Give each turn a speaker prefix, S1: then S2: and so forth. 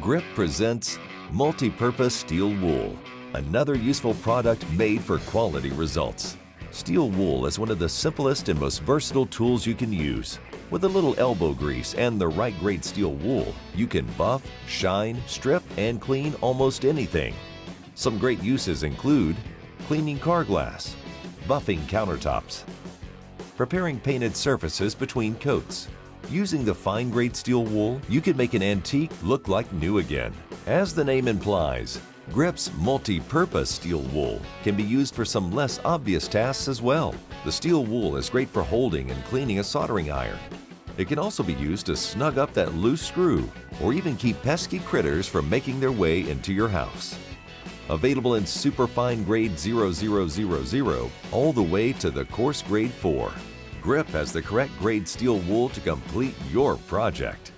S1: Grip presents multi-purpose steel wool, another useful product made for quality results. Steel wool is one of the simplest and most versatile tools you can use. With a little elbow grease and the right grade steel wool, you can buff, shine, strip, and clean almost anything. Some great uses include cleaning car glass, buffing countertops, preparing painted surfaces between coats. Using the fine-grade steel wool, you can make an antique look like new again. As the name implies, Grip's multi-purpose steel wool can be used for some less obvious tasks as well. The steel wool is great for holding and cleaning a soldering iron. It can also be used to snug up that loose screw or even keep pesky critters from making their way into your house. Available in superfine grade 0000 all the way to the coarse grade 4. Grip has the correct grade steel wool to complete your project.